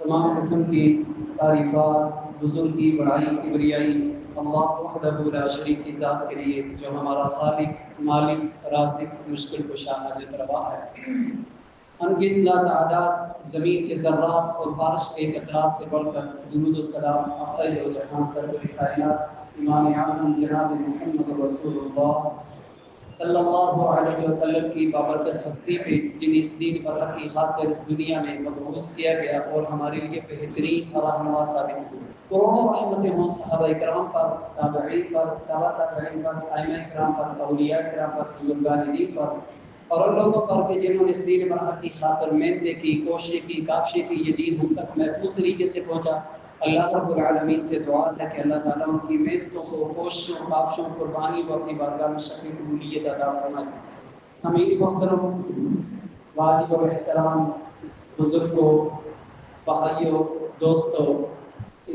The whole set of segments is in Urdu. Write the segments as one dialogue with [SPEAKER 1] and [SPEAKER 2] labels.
[SPEAKER 1] تمام قسم کی تعریفات، بزرگی، بڑائی، کبریائی اللہ وحدہ لا شریک کی ذات کے لیے، جو ہمارا خالق، مالک، رازق، مشکل کشا، حاجت روا ہے۔ انگت لا تعداد زمین کے ذرات اور بارش کے قطرات سے بڑھ کر درود و سلام آقا دو جہاں سرور کائنات امام اعظم جناب محمد رسول اللہ صلی اللہ علیہ وسلم کی بابرکت ہستی پہ، جن اس دین پر حقی خاطر اس دنیا میں مبعوث کیا گیا اور ہمارے لیے بہترین رہنما ثابت ہوئے۔ کروڑوں رحمتیں ہوں صحابہ کرام پر، تابعین پر، تابع تابعین پر، ائمہ کرام پر، اولیاء کرام پر، بزرگان دین پر، اور ان لوگوں پر کہ جنہوں نے اس دین پر حقی خاطر محنتیں کی، کوششیں کی، کافشیں کی، یہ دین ہم تک محفوظ طریقے سے پہنچا۔ اللہ رب العالمین سے دعا ہے کہ اللہ تعالیٰ ان کی محنتوں کو، کوششوں، کافشوں، قربانی کو اپنی بارگاہ میں شفیع قبولیت عطا فرمائے۔ سامعین محترم، واجب و احترام، بزرگوں، بھائیوں، دوستوں،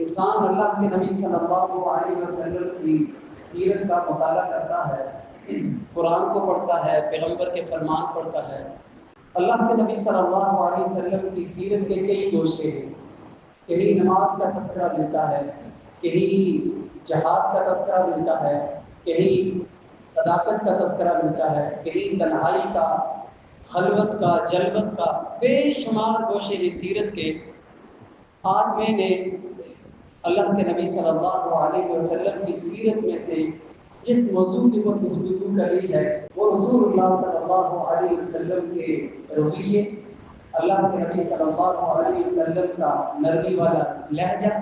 [SPEAKER 1] انسان اللہ کے نبی صلی اللہ علیہ وسلم کی سیرت کا مطالعہ کرتا ہے، قرآن کو پڑھتا ہے، پیغمبر کے فرمان پڑھتا ہے۔ اللہ کے نبی صلی اللہ علیہ وسلم کی سیرت کے کئی گوشے ہیں۔ کہیں نماز کا تذکرہ ملتا ہے، کہیں جہاد کا تذکرہ ملتا ہے، کہیں صداقت کا تذکرہ ملتا ہے، کہیں تنہائی کا، خلوت کا، جلوت کا، بے شمار گوشے ہیں سیرت کے۔ آج میں نے اللہ کے نبی صلی اللہ علیہ وسلم کی سیرت میں سے جس موضوع کی وہ گفتگو کری ہے وہ رسول اللہ صلی اللہ علیہ وسلم کے رویے، اللہ کے نبی صلی اللہ علیہ وسلم کا نرمی والا لہجہ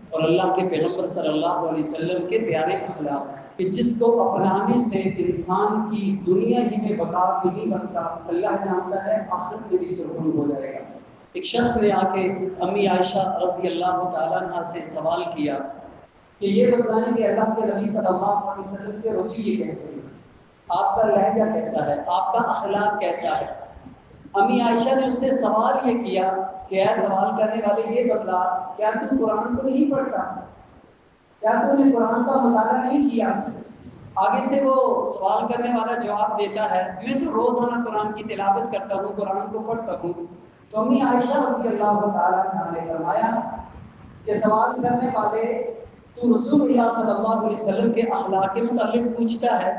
[SPEAKER 1] اور اللہ کے پیغمبر صلی اللہ علیہ وسلم کے پیارے اخلاق، کہ جس کو اپنانے سے انسان کی دنیا ہی میں بقا نہیں بنتا، اللہ جانتا ہے آخرت میں بھی سرخرو ہو جائے گا۔ ایک شخص نے آ کے امی عائشہ رضی اللہ تعالیٰ عنہ سے سوال کیا کہ یہ بتائیں کہ اللہ کے نبی صلی اللہ علیہ وسلم کے رویے کیسے ہیں، آپ کا لہجہ کیسا ہے، آپ کا اخلاق کیسا ہے۔ امی عائشہ نے اس سے سوال یہ کیا کہ اے سوال کرنے والے یہ بتلا، کیا تو قرآن کو نہیں پڑھتا، کیا تو نے قرآن کا مطالعہ نہیں کیا؟ آگے سے وہ سوال کرنے والا جواب دیتا ہے میں تو روزانہ قرآن کی تلاوت کرتا ہوں، قرآن کو پڑھتا ہوں۔ تو امی عائشہ رضی اللہ تعالیٰ عنہ نے فرمایا کہ سوال کرنے والے تو رسول اللہ صلی اللہ علیہ وسلم کے اخلاق کے متعلق پوچھتا ہے،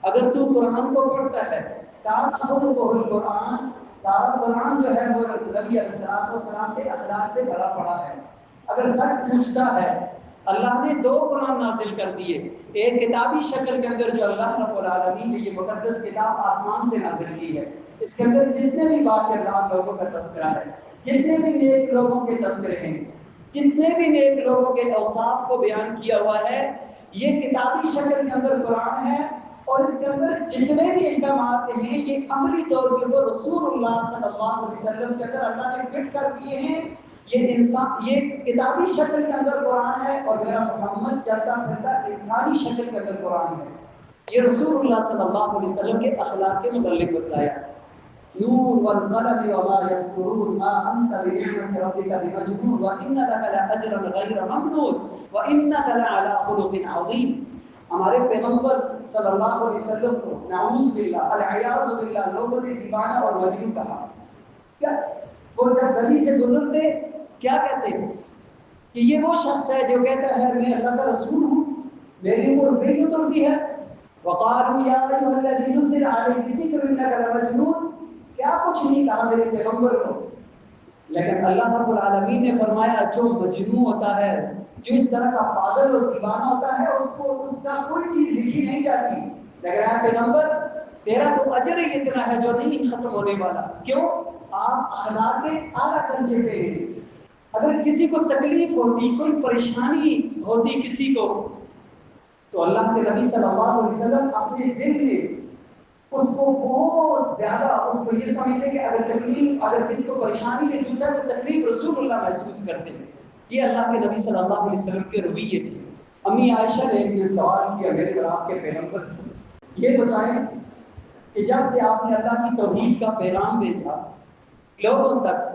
[SPEAKER 1] اگر تو قرآن کو پڑھتا ہے قرآن، سارا قرآن جو ہے وہ نبی علیہ السلام کے اخلاق سے بھرا پڑا ہے۔ اگر سچ پوچھتا ہے، اللہ نے دو قرآن نازل کر دیے، ایک کتابی شکل کے اندر جو اللہ رب العالمین نے یہ مقدس کتاب آسمان سے نازل کی ہے، اس کے اندر جتنے بھی واقعات لوگوں کا تذکرہ ہے، جتنے بھی نیک لوگوں کے تذکرے ہیں، جتنے بھی نیک لوگوں کے اوصاف کو بیان کیا ہوا ہے، یہ کتابی شکل کے اندر قرآن ہے، اور اس کے اندر جتنے بھی احکامات ہیں یہ عملی طور پر وہ رسول اللہ صلی اللہ علیہ وسلم کے اندر اللہ نے فٹ کر دیے ہیں۔ یہ کتابی شکل کے اندر قرآن ہے، اور میرا محمد چلتا پھرتا انسانی شکل کے اندر قرآن ہے۔ یہ رسول اللہ صلی اللہ علیہ وسلم کے اخلاق کے متعلق بتایا۔ نون والقلم وما يسطرون ما انت بنعمة ربك بمجنون وانك لأجرا غير ممنون وانك لعلى خلق عظيم۔ ہمارے پیغمبر صلی اللہ علیہ وسلم کو نعوذ باللہ العیاذ باللہ لوگوں نے دیوانہ اور مجنون کہا۔ کیا وہ جب گلی سے گزرتے کیا کہتے ہیں کہ یہ وہ شخص ہے جو کہتا ہے میں اللہ کا رسول ہوں، میری عمر نہیں اترتی ہے۔ وقالوا یا ایھا الذی نزل علیہ الذکر انک لمجنون، کیا کچھ نہیں کہا میرے پیغمبر کو، لیکن اللہ رب العالمین نے فرمایا جو مجنون ہوتا ہے، جو اس طرح کا پاگل اور دیوانہ ہوتا ہے، اس کو اس کا کوئی چیز لکھی نہیں جاتی، لیکن اے پیغمبر تیرا تو اجر ہی اتنا ہے جو نہیں ختم ہونے والا۔ کیوں؟ آپ اخلاق اعلیٰ درجے پہ ہیں۔ اگر کسی کو تکلیف ہوتی، کوئی پریشانی ہوتی کسی کو، تو اللہ کے نبی صلی اللہ علیہ وسلم اپنے دل میں اس کو بہت زیادہ اس کو یہ سمجھتے کہ اگر کسی کو پریشانی میں جوجھتا ہے تو تکلیف رسول اللہ محسوس کرتے ہیں۔ یہ اللہ کے نبی صلی اللہ علیہ وسلم کے رویے تھے۔ امی عائشہ نے ایک دن سوال کیا میرے اور آپ کے پیغمبر سے، یہ بتائیں کہ جب سے آپ نے اللہ کی توحید کا پیغام بھیجا لوگوں تک،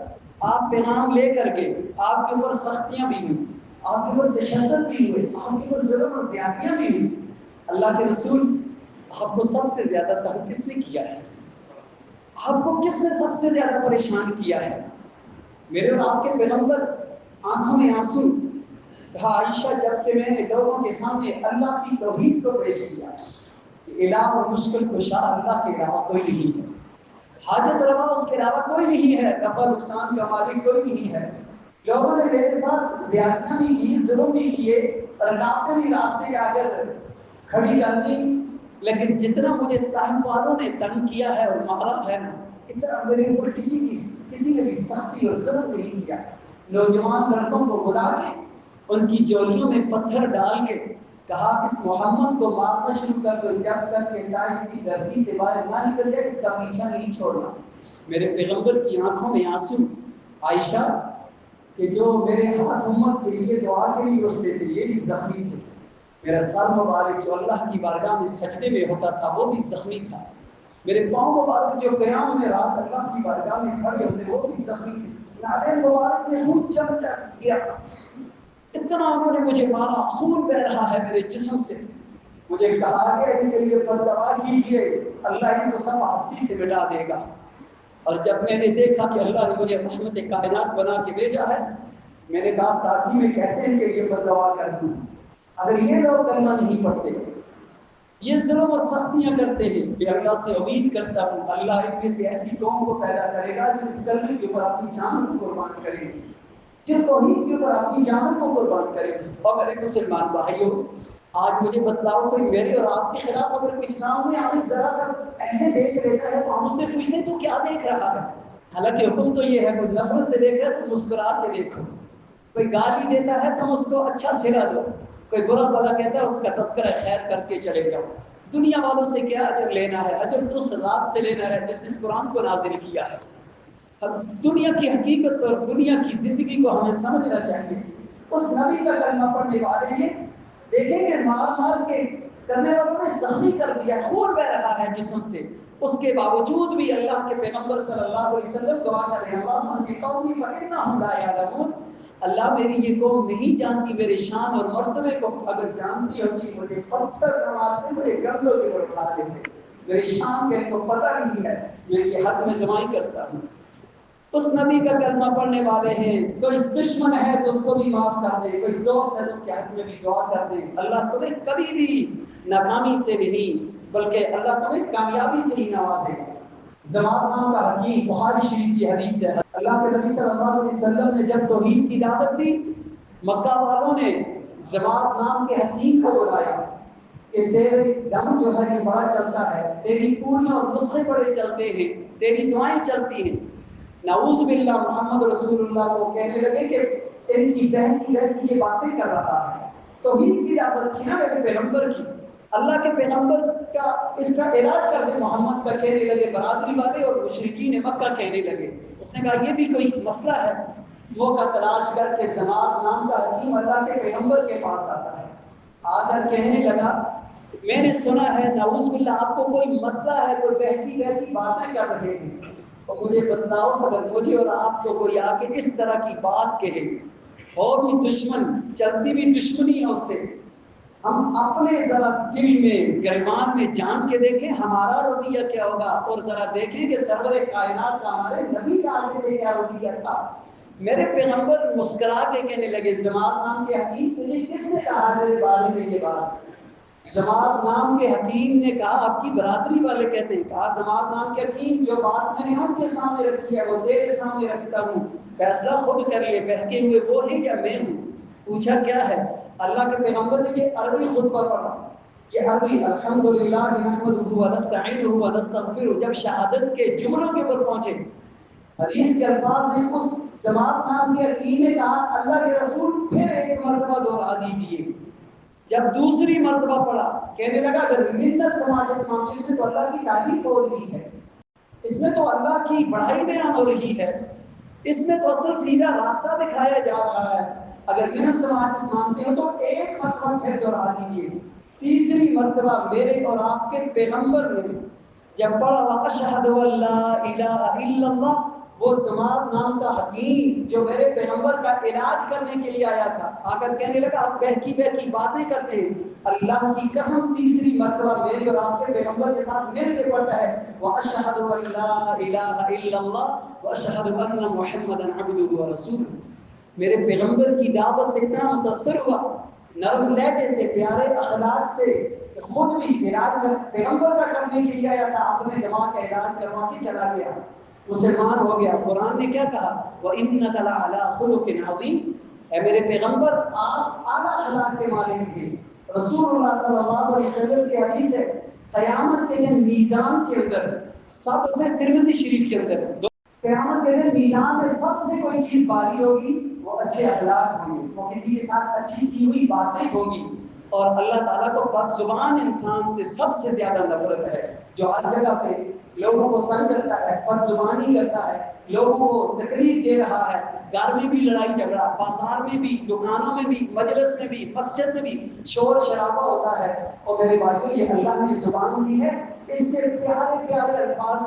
[SPEAKER 1] آپ پیغام لے کر کے آپ کے اوپر سختیاں بھی ہوئی، آپ کے اوپر تشدد بھی ہوئے، آپ کے اوپر ظلم اور زیادتیاں بھی ہوئی، اللہ کے رسول آپ کو سب سے زیادہ تنگ کس نے کیا ہے؟ آپ کو کس نے سب سے زیادہ پریشان کیا ہے؟ میرے اور آپ کے پیغمبر آنکھوں میں آنسو. کہا عائشہ جب سے میں نے لوگوں کے سامنے اللہ کی توحید کو پیش کیا کہ الہ اور مشکل کشا اللہ کے علاوہ کوئی نہیں ہے, حاجت روا اس کے علاوہ کوئی نہیں ہے, نفع نقصان کا مالک کوئی نہیں ہے, لوگوں نے میرے ساتھ زیادتیاں بھی کی, ظلم بھی کیے, رکاوٹیں بھی راستے کے آگے کھڑی کر دی, لیکن جتنا مجھے طائف والوں نے تنگ کیا ہے اور مارا ہے نا, اتنا میرے اوپر کسی نے بھی سختی اور ظلم نہیں کیا. نوجوان لڑکوں کو بلا کے ان کی جولیوں میں پتھر ڈال کے کہا اس محمد کو مارنا شروع کر دو جب تک کہ طائف کی دھرتی سے باہر نہ نکل جائے, اس کا پیچھا نہیں چھوڑنا. میرے پیغمبر کی آنکھوں میں آنسو. عائشہ کہ جو میرے ہاتھ امت کے لیے دعا کے لیے اٹھتے تھے یہ بھی زخمی تھے, میرا سر مبارک جو اللہ کی بارگاہ میں سجدے میں ہوتا تھا وہ بھی زخمی تھا, میرے پاؤں مبارک جو قیام میں رات اللہ کی بارگاہ میں کھڑے ہوتے وہ بھی زخمی تھے, نالے مبارک میں خون چم گیا, اتنا انہوں نے مجھے مارا, خون بہ رہا ہے میرے جسم سے. مجھے کہا گیا ان کے لیے بددعا کیجیے, اللہ ان کو سب ہستی سے مٹا دے گا. اور جب میں نے دیکھا کہ اللہ نے مجھے رحمت کائنات بنا کے بھیجا ہے, میں نے کہا ساتھی میں کیسے ان کے لیے بددعا کر دوں. اگر یہ لوگ کلمہ نہیں پڑھتے, یہ ظلم اور سختیاں کرتے ہیں, میں اللہ سے امید کرتا ہوں اللہ ان میں سے ایسی قوم کو پیدا کرے گا جو اس کلمے کے اوپر اپنی جان کو قربان کرے گی, جو توحید کے اوپر اپنی جان کو قربان کرے گی. اور میرے مسلمان بھائیوں, آج مجھے بتلاؤ کوئی میرے اور آپ کے خلاف اگر کوئی سامنے ہمیں ذرا سا ایسے دیکھ لیتا ہے تو ہم اس سے پوچھتے ہیں تو کیا دیکھ رہا ہے. حالانکہ حکم تو یہ ہے کوئی نفرت سے دیکھ رہا ہے تو مسکرا کے دیکھو, کوئی گالی دیتا ہے تو اس کو اچھا سلا دو, کوئی برا بھلا کہتا ہے اس کا تذکرہ خیر کر کے چلے جاؤ. دنیا والوں سے کیا اجر لینا ہے, اجر تو اس ذات سے لینا ہے جس نے اس قرآن کو نازل کیا ہے. دنیا کی حقیقت اور دنیا کی زندگی کو ہمیں سمجھنا چاہیے. اس نبی کا کلمہ پڑھنے والے ہیں, دیکھیں کہ مار کے کرنے والوں نے زخمی کر دیا, خون بہ رہا ہے جسم سے, اس کے باوجود بھی اللہ کے پیغمبر صلی اللہ علیہ وسلم دعا کر رہے ہیں اللہم قومی فإنہم لا یعلمون, اللہ میری یہ قوم نہیں جانتی میرے شان اور مرتبے کو, اگر جانتی ہوتی مجھے پتھر مارتے مجھے گردوں کے اوپر اٹھا دیتے, میرے شان کے کو پتہ نہیں ہے, میں یہ حق میں دعائیں کرتا ہوں. اس نبی کا کلمہ پڑھنے والے ہیں, کوئی دشمن ہے تو اس کو بھی معاف کر دے, کوئی دوست ہے تو اس کے حق میں بھی دعا کر دے. اللہ تمہیں کبھی بھی ناکامی سے نہیں بلکہ اللہ تمہیں کامیابی سے ہی نوازے. زماد نام کا حکیم, بخاری شریف کی حدیث ہے, اللہ کے نبی صلی اللہ علیہ وسلم نے جب توحید کی دعوت دی, مکہ والوں نے زماد نام کے حکیم کو بلایا کہ تیرے دم جو ہے یہ بڑا چلتا ہے, تیری پوریاں اور نسخے بڑے چلتے ہیں, تیری دعائیں چلتی ہیں. نعوذ باللہ محمد رسول اللہ کو کہنے لگے کہ ان کی بہن کی یہ باتیں کر رہا ہے. توحید کی دعوت تھی نا میرے پیغمبر کی, اللہ کے پیغمبر کا اس کا علاج کر دے محمد کا, کہنے لگے برادری والے اور مشرکین مکہ کہنے لگے. اس نے کہا یہ بھی کوئی مسئلہ ہے. موقع تلاش کر کے زماد نام کا حکیم اللہ کے پیغمبر کے پاس آتا ہے, آ کر کہنے لگا میں نے سنا ہے نعوذ باللہ آپ کو کوئی مسئلہ ہے, کوئی بہتی باتیں کر رہے ہیں, اور مجھے بتلاؤ اگر مجھے اور آپ کو کوئی آ کے اس طرح کی بات کہے, اور بھی دشمن چلتی بھی دشمنی ہے اس سے, ہم اپنے ذرا دل میں گریبان میں جان کے دیکھیں ہمارا رویہ کیا ہوگا, اور ذرا دیکھیں کہ سرور کائنات کا ہمارے نبی کا آگے سے کیا رویہ تھا. میرے پیغمبر مسکرا کے کہنے لگے زماد نام کے حکیم تجھے کس نے کہا میرے بارے میں یہ بات. زماد نام کے حکیم نے کہا آپ کی برادری والے کہتے ہیں. کہا زماد نام کے حکیم جو بات میں نے ان کے سامنے رکھی ہے وہ تیرے سامنے رکھتا ہوں, فیصلہ خود کر لے, بہکے ہوئے وہ ہے یا میں ہوں. پوچھا کیا ہے, اللہ کے پیغمبر نے یہ عربی خطبہ پڑھا, یہ عربی الحمدللہ نحمدہ ونستعینہ ونستغفرہ, جب شہادت کے جملوں کے اوپر پہنچے حدیث کے الفاظ نے اس زماد نام کے حکیم نے کہا اللہ کے رسول پھر ایک مرتبہ دوہرا دیجیے. جب دوسری مرتبہ پڑھا کہنے لگا اگر منت سماجت مانگے اس میں تو اللہ کی تعریف ہو رہی ہے, اس میں تو اللہ کی بڑائی بیان ہو رہی ہے, اس میں تو اصل سیدھا راستہ دکھایا جا رہا ہے. اگر منت سماجت مانگتے ہو تو ایک مرتبہ پھر دوہرا دیجیے. تیسری مرتبہ میرے اور آپ کے پیغمبر نے جب پڑھا واشہد ان لا الہ الا اللہ, وہ زماد نام کا حکیم جو میرے پیغمبر کا علاج کرنے کے لیے آیا تھا, آ کر کہنے لگا آپ بہکی باتیں کرتے ہیں, اللہ کی قسم تیسری مرتبہ میرے اور آپ کے پیغمبر کے ساتھ مل کے پڑھتا ہے واشہد ان لا الہ الا اللہ واشہد ان محمدا عبدہ ورسولہ. میرے پیغمبر کی دعوت سے اتنا متاثر ہوا، نرم لہجے سے، پیارے اخلاق سے، کہ خود بھی علاج پیغمبر کا کرنے کے لیے آیا تھا، اپنے دماغ کا علاج کروا کے چلا گیا، مسلمان ہو گیا۔ قرآن نے کیا کہا؟ وَإِنَّكَ لَعَلَىٰ خُلُقٍ عَظِيمٍ، اے میرے پیغمبر آپ اعلیٰ اخلاق کے مالک ہیں۔ رسول اللہ صلی اللہ علیہ وسلم کی حدیث ہے، قیامت کے دن میزان کے اندر سب سے، ترمذی شریف کے اندر، قیامت کے دن میزان میں سب سے کوئی چیز باری ہوگی وہ اچھے اخلاق ہوں گے، وہ کسی کے ساتھ اچھی کی ہوئی باتیں ہوگی۔ اور اللہ تعالیٰ کو بد زبان انسان سے سب سے زیادہ نفرت ہے، جو ہر جگہ پہ لوگوں کو تنگ کرتا ہے، بد زبانی کرتا ہے، لوگوں کو تکلیف دے رہا ہے، گھر میں بھی لڑائی جھگڑا، بازار میں بھی، دکانوں میں بھی، مجلس میں بھی، مسجد میں بھی شور شرابہ ہوتا ہے۔ اور میرے بھائیو، یہ اللہ نے زبان دی ہے، اس سے پیارے پیارے الفاظ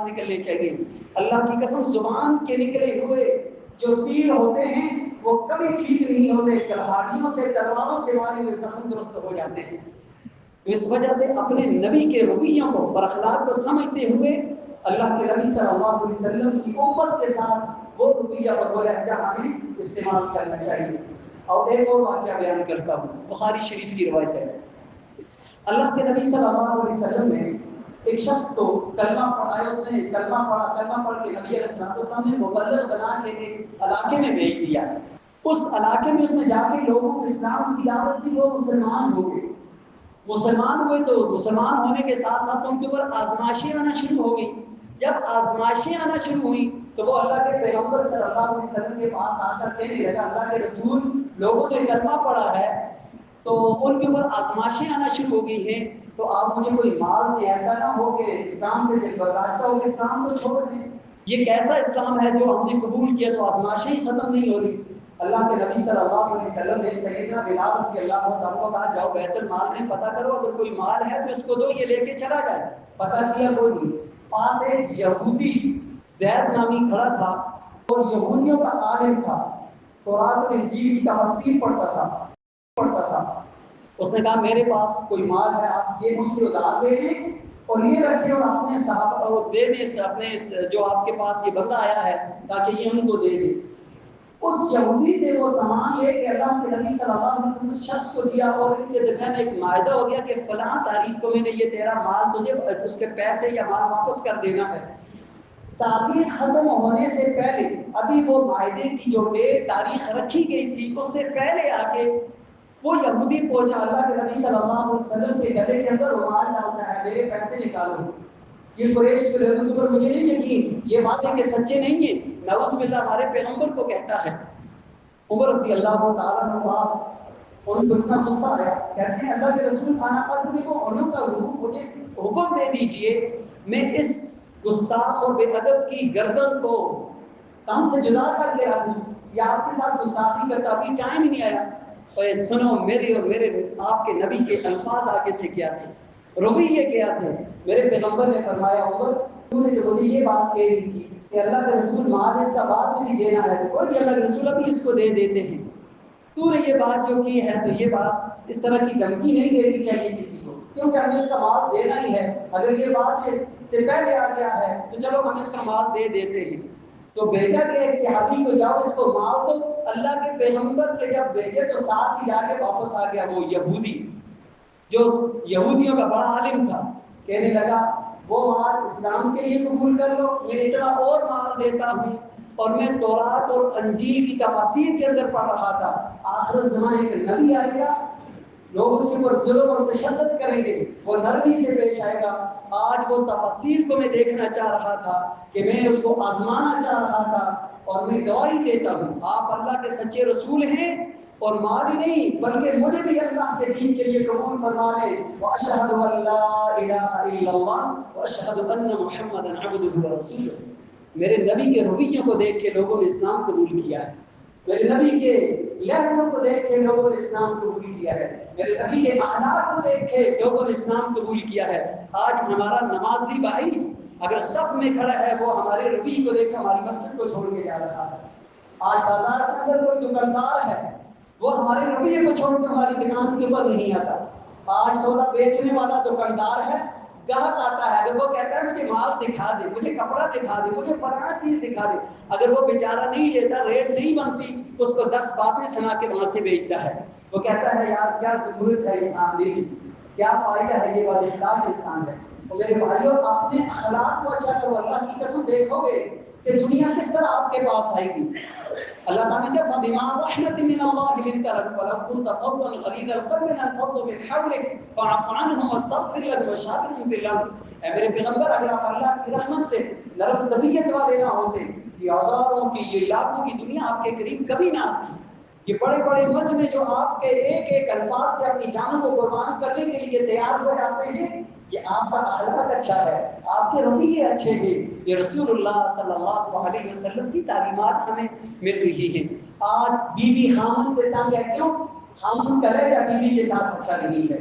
[SPEAKER 1] نکلنے چاہیے۔ اللہ کی قسم، زبان کے نکلے ہوئے جو تیر ہوتے ہیں وہ کبھی ٹھیک نہیں ہوتے، کلہاڑیوں سے، تلواروں سے مارے ہوئے زخم درست ہو جاتے ہیں۔ اس وجہ سے اپنے نبی کے رویوں کو اور اخلاق کو سمجھتے ہوئے اللہ کے نبی صلی اللہ علیہ وسلم کی امت کے ساتھ وہ رویہ اور وہ لہجہ ہمیں استعمال کرنا چاہیے۔ اور ایک اور واقعہ بیان کرتا ہوں، بخاری شریف کی روایت ہے۔ اللہ کے نبی صلی اللہ علیہ وسلم نے ایک شخص کو کلمہ پڑھایا، اس نے کلمہ پڑھا، کلمہ پڑھ کے نبی علیہ السلام نے مبلغ بنا کے ایک علاقے میں بھیج دیا۔ اس علاقے میں اس نے جا کے لوگوں کو اسلام کی دعوت دی، وہ مسلمان ہو گئے۔ مسلمان ہوئے تو مسلمان ہونے کے ساتھ ساتھ ان کے اوپر آزمائشیں آنا شروع ہو گئی۔ جب آزمائشیں آنا شروع ہوئی تو وہ اللہ کے پیغمبر صلی اللہ علیہ وسلم کے پاس آ کر کہنے لگا، اللہ کے رسول، لوگوں نے کلمہ پڑھا ہے تو ان کے اوپر آزمائشیں آنا شروع ہو گئی ہیں، تو آپ مجھے کوئی مال دیں، ایسا نہ ہو کہ اسلام سے دل برداشتہ ہو کہ اسلام کو چھوڑ دیں۔ یہ کیسا اسلام ہے جو ہم نے قبول کیا تو آزمائشیں ہی ختم نہیں ہو رہی۔ اللہ کے نبی صلی اللہ علیہ وسلم نے سیدنا بلال رضی اللہ عنہ کو کہا، جاؤ بیت المال میں پتہ کرو، اگر کوئی مال ہے تو اس کو دو، یہ لے کے چلا جائے۔ پتہ کیا، کوئی نہیں۔ پاس ایک یہودی زید نامی کھڑا تھا، اور یہودیوں کا عالم تھا، تورات اور انجیل کی تفسیر پڑھتا تھا۔ اس نے کہا، میرے پاس کوئی مال ہے، آپ یہ مجھ سے ادھار لے لیں اور یہ رکھیں اور اپنے صحابہ کو دے دیں، اپنے جو آپ کے پاس یہ بندہ آیا ہے تاکہ یہ ان کو دے دیں۔ اس یہودی سے وہ سامان لے کے اللہ کے نبی صلی اللہ علیہ وسلم شخص کو دیا، اور ان کے درمیان ایک معاہدہ ہو گیا کہ فلاں تاریخ کو میں نے یہ تیرا مال تجھے اس کے پیسے یا مال واپس کر دینا ہے۔ تاریخ ختم ہونے سے پہلے، ابھی وہ معاہدے کی جو ڈیٹ تاریخ رکھی گئی تھی اس سے پہلے آ کے وہ یہودی پہنچا، اللہ کے نبی صلی اللہ علیہ وسلم کے گلے کے اندر رومال ڈالتا ہے، میرے پیسے نکالو۔ یہ قریش کے لوگوں پر مجھے نہیں یقین، یہ باتیں کہ سچے نہیں ہیں، نعوذ باللہ ہمارے پیغمبر کو کہتا ہے۔ عمر رضی اللہ تعالیٰ عنہ پاس ان کو اتنا غصہ آیا، کہتے ہیں، اللہ کے رسول، انا اضرب عنقہ، مجھے حکم دے دیجئے میں اس گستاخ اور بے ادب کی گردن کو کان سے جدا کر کے رکھ دوں، یا آپ کے ساتھ گستاخی کرتا، ابھی ٹائم ہی نہیں آیا۔ اور سنو میرے اور میرے آپ کے نبی کے الفاظ آگے سے کیا تھے، رویے کیا تھے۔ میرے پیغمبر نے فرمایا، عمر تو نے جو مجھے یہ بات کہہ دی تھی کہ اللہ کے رسول مال اس کا بعد میں بھی دینا ہے، تو کوئی اللہ کے رسول ابھی اس کو دے دیتے ہیں، تو نے یہ بات جو کی ہے تو یہ بات اس طرح کی دھمکی نہیں دینی چاہیے کسی کو، کیونکہ ہمیں اس کا مال دینا ہی ہے، اگر یہ بات سے پہلے آ گیا ہے تو چلو ہم اس کا مال دے دیتے ہیں۔ تو بھیجا کہ ایک صحابی کو جاؤ اس کو مال دو، اللہ کے پیغمبر نے جب بھیجے تو ساتھ ہی جا کے واپس آ گیا وہ یہودی جو یہودیوں کا بڑا عالم تھا، کہنے لگا وہ مال اسلام کے لیے قبول کر لو، میں اتنا اور مال دیتا ہوں، اور میں تورات اور انجیل کی تفاسیر کے اندر پڑھ رہا تھا، آخر زمانے کے نبی آئے گا، لوگ اس کے اوپر ظلم اور تشدد کریں گے، وہ نرمی سے پیش آئے گا۔ آج وہ تفاسیر کو میں دیکھنا چاہ رہا تھا کہ میں اس کو آزمانا چاہ رہا تھا، اور میں گواہی دیتا ہوں آپ اللہ کے سچے رسول ہیں، اور مال ہی نہیں بلکہ مجھے بھی اللہ کے دین کے لیے قبول فرما لیں۔ واشهد ان لا الہ الا اللہ واشهد ان محمدا عبدہ ورسولہ۔ میرے نبی کے رویوں کو دیکھ کے لوگوں نے اسلام قبول کیا ہے، میرے نبی کے لہجوں کو دیکھ کے لوگوں نے اسلام قبول کیا ہے، میرے نبی کے اخلاق کو دیکھ کے لوگوں نے اسلام قبول کیا ہے۔ آج ہمارا نمازی بھائی اگر صف میں کھڑا ہے وہ ہمارے رویے کو دیکھ ہماری مسجد کو چھوڑ کے جا رہا ہے۔ آج بازار کے اندر کوئی دکاندار ہے وہ ہمارے رویے کو چھوڑ کے ہماری دکان کے اوپر نہیں آتا۔ آج سودا بیچنے والا دکاندار ہے گاہک آتا ہے، اگر وہ کہتا ہے مجھے مال دکھا دے، مجھے کپڑا دکھا دے، مجھے فلاں چیز دکھا دے، اگر وہ بیچارہ نہیں لیتا، ریٹ نہیں بنتی، اس کو 10 باتیں سنا کے وہاں سے بھیجتا ہے. وہ کہتا ہے یار کیا ضرورت ہے یہ آمدنی کی، کیا فائدہ ہے، یہ بداخلاق انسان ہے. تو میرے بھائیوں اپنے اخلاق کو اچھا کرو. اللہ کی قسم دیکھو گے کہ دنیا کس طرح آپ کے پاس آئے گی. اللہ تعالیٰ نے فَبِمَا رَحْمَةٍ مِّنَ اللَّهِ لِنْتَ لَهُمْ وَلَوْ كُنْتَ فَظًّا غَلِيظَ الْقَلْبِ لَانفَضُّوا مِنْ حَوْلِكَ فَاعْفُ عَنْهُمْ وَاسْتَغْفِرْ لَهُمْ وَشَاوِرْهُمْ فِي الْأَمْرِ. اے میرے پیغمبر اگر آپ اللہ کی رحمت سے نرم طبیعت والے نہ ہوتے، یہ ہزاروں کی، یہ لاکھوں کی دنیا آپ کے قریب کبھی نہ آتی. یہ بڑے بڑے مجمع جو آپ کے ایک ایک الفاظ پہ اپنی جانوں کو قربان کرنے کے لیے تیار ہو جاتے ہیں، یہ آپ کا اخلاق اچھا ہے، آپ کے رویے اچھے ہیں. یہ رسول اللہ صلی اللہ علیہ وسلم کی تعلیمات ہمیں مل رہی ہیں. آج بیوی خامن سے تنگ ہے، کیوں؟ خامن کرے یا بیوی کے ساتھ اچھا نہیں ہے.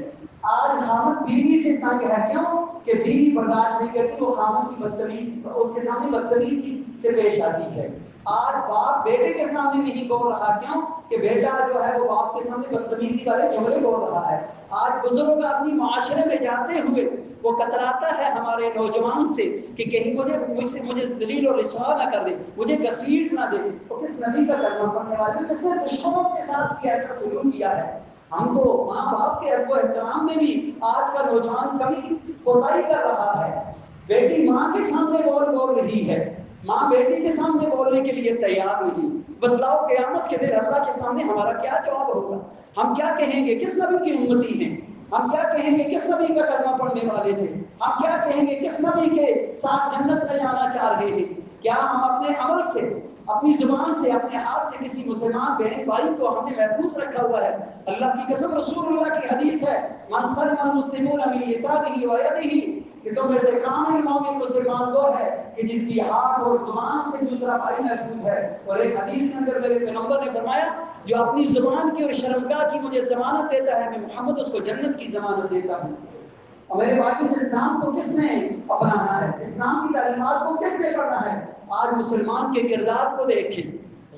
[SPEAKER 1] آج خامن بیوی سے تنگ ہے، کیوں؟ کہ بیوی برداشت نہیں کرتی، وہ خامن کی بدتمیزی، اس کے سامنے بدتمیزی سے پیش آتی ہے. آج باپ بیٹے کے سامنے نہیں بول رہا، کیوں؟ کہ بیٹا جو ہے وہ باپ کے سامنے بدتمیزی والے جملے بول رہا ہے. آج بزرگ اپنی معاشرے میں جاتے ہوئے وہ کتراتا ہے ہمارے نوجوان سے کہ کہیں مجھے ذلیل و رسوا نہ کر دے، مجھے گھسیٹ نہ دے. تو کس نبی کا کلمہ پڑھنے والے جس نے دشمنوں کے ساتھ بھی ایسا سلوک کیا ہے؟ ہم تو ماں باپ کے ادب و احترام میں بھی آج کا نوجوان کبھی کوتاہی کر رہا ہے. بیٹی ماں کے سامنے بول رہی ہے، ماں بیٹی کے سامنے بولنے کے لیے تیار نہیں. بدلاؤ قیامت کے دن اللہ کے سامنے ہمارا کیا جواب ہوگا؟ ہم کیا کہیں گے؟ کس نبی کی امتی ہیں ہم؟ کیا کہیں گے؟ کس نبی کا کلمہ پڑھنے والے تھے ہم؟ کیا کہیں گے؟ کس نبی کے ساتھ جنت میں جانا چاہ رہے ہیں؟ کیا ہم اپنے عمل سے، اپنی زبان سے، اپنے ہاتھ سے کسی مسلمان بہن بھائی کو ہم نے محفوظ رکھا ہوا ہے؟ اللہ کی قسم رسول اللہ کی حدیث ہے، من سلم المسلمون من لسانه ويده، کہ تم میں سے کامل مومن مسلمان وہ ہے کہ جس کی ہاتھ اور زبان سے دوسرا بھائی محفوظ ہے. اور ایک حدیث کے اندر میرے پیغمبر نے فرمایا جو اپنی زبان کی اور شرمگاہ کی مجھے ضمانت دیتا ہے، میں محمد اس کو جنت کی ضمانت دیتا ہوں. اور میرے باقی سے اسلام کو کس نے اپنانا ہے؟ اسلام کی تعلیمات کو کس نے پڑھنا ہے؟ آج مسلمان کے کردار کو دیکھیں.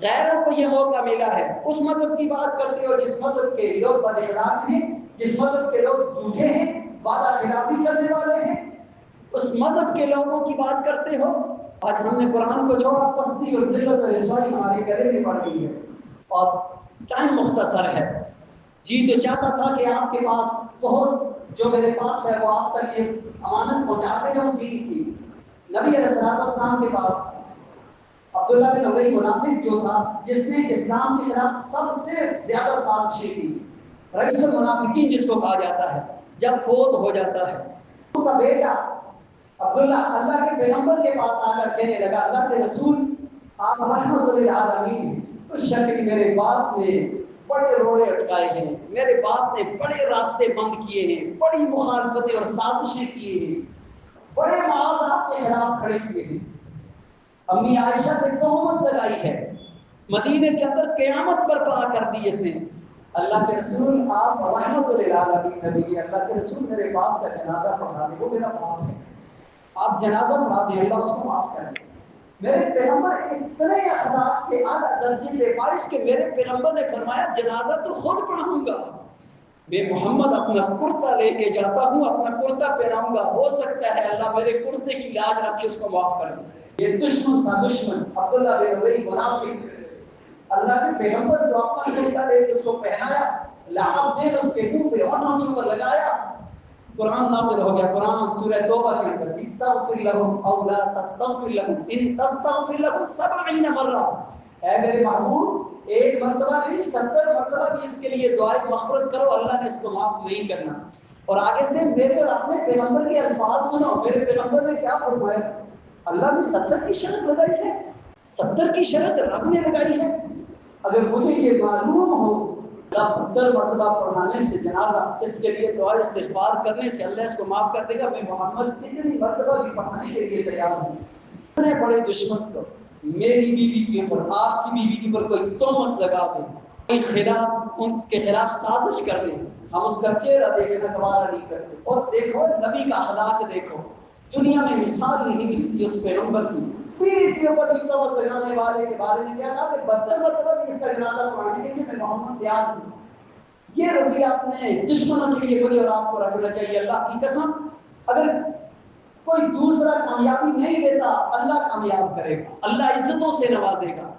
[SPEAKER 1] غیروں کو یہ موقع ملا ہے، اس مذہب کی بات کرتے ہو جس مذہب کے لوگ بد اخلاق ہیں، جس مذہب کے لوگ جھوٹے ہیں، وعدہ خلافی کرنے والے ہیں، اس مذہب کے لوگوں کی بات کرتے ہو. آج ہم نے قرآن کو چھوڑا، پستی اور ذلت اور رسوائی ہمارے گلے میں پڑ گئی ہے. اور ٹائم مختصر ہے، جی تو چاہتا تھا کہ آپ کے پاس بہت جو میرے پاس ہے وہ آپ تک یہ امانت پہنچاتے ہیں. دین کی نبی علیہ السلام کے پاس عبداللہ بن ابی منافق جو تھا، جس نے اسلام کے خلاف سب سے زیادہ سازشیں کی، رئیس المنافقین جس کو کہا جاتا ہے، جب فوت ہو جاتا ہے اس کا بیٹا عبداللہ اللہ کے پیغمبر کے پاس آ کر کہنے لگا، اللہ کے رسول آپ رحمت للعالمین ہیں. اس شک کہ میرے باپ نے بڑے روڑے اٹکائے ہیں، میرے باپ نے بڑے راستے بند کیے ہیں، بڑی مخالفتیں اور سازشیں کیے ہیں، بڑے معاذ آپ کے خلاف کھڑے کیے ہیں. امی عائشہ نے تہمت لگائی ہے، مدینے کے اندر قیامت برپا کر دی اس نے. اللہ کے رسول آپ رحمت للعالمین نبی، اللہ کے رسول میرے باپ کا جنازہ پڑھا دیں، وہ میرا باپ ہے، آپ جنازہ پڑھا دیں، اللہ اس کو معاف کر دیں. میرے پیغمبر اتنے اخلاق کے اعلیٰ درجے کے فارغ کہ میرے پیغمبر نے فرمایا جنازہ تو خود پڑھاؤں گا، میں محمد اپنا کرتا لے کے جاتا ہوں، اپنا کرتا پہناؤں گا، ہو سکتا ہے اللہ میرے کرتے کی لاج رکھ کے اس کو معاف کر دے. یہ دشمن تھا، دشمن عبداللہ بن ابی منافق. اللہ کے پیغمبر جو اپنا کرتا لے کے اس کو پہنایا، لعاب دے اس کے منہ پہ اور ناموں پر لگایا. قرآن نازل ہو گیا، قرآن سورہ توبہ کے اندر، استغفر لهم او لا تستغفر لهم ان تستغفر لهم 70 مرہ، اے میرے محبوب ایک مرتبہ نہیں 70 مرتبہ بھی اس کے لیے دعائے مغفرت کرو، اللہ نے اس کو معاف نہیں کرنا. اور آگے سے میرے اور اپنے پیغمبر کے الفاظ سنو، میرے پیغمبر نے کیا فرمایا؟ اللہ نے 70 کی شرط لگائی ہے، 70 کی شرط رب نے لگائی ہے. اگر مجھے یہ معلوم ہو 70 مرتبہ پڑھانے سے جنازہ، اس کے لیے دعا استغفار کرنے سے اللہ اس کو معاف کر دے گا، میں محمد اتنی مرتبہ بھی پڑھانے کے لیے تیار ہوں. اتنے بڑے دشمن کو میری بیوی کے اوپر، آپ کی بیوی کے اوپر کوئی تہمت لگا دیں، کوئی خلاف اس کے خلاف سازش کر دیں، ہم اس کا چہرہ دیکھنا گوارا نہیں کرتے. اور دیکھو نبی کا اخلاق دیکھو، دنیا میں مثال نہیں ملتی اس پیغمبر کی. بیوی کے اوپر تہمت لگانے والے کے بارے میں کیا کہا کہ 72 مرتبہ بھی اس کا جنازہ پڑھانے کے لیے میں محمد تیار ہوں. یہ رویہ اپنے دشمنوں کے لیے مجھے اور آپ کو رکھنا چاہیے. اللہ کی قسم اگر کوئی دوسرا کامیابی نہیں دیتا، اللہ کامیاب کرے گا، اللہ عزتوں سے نوازے گا۔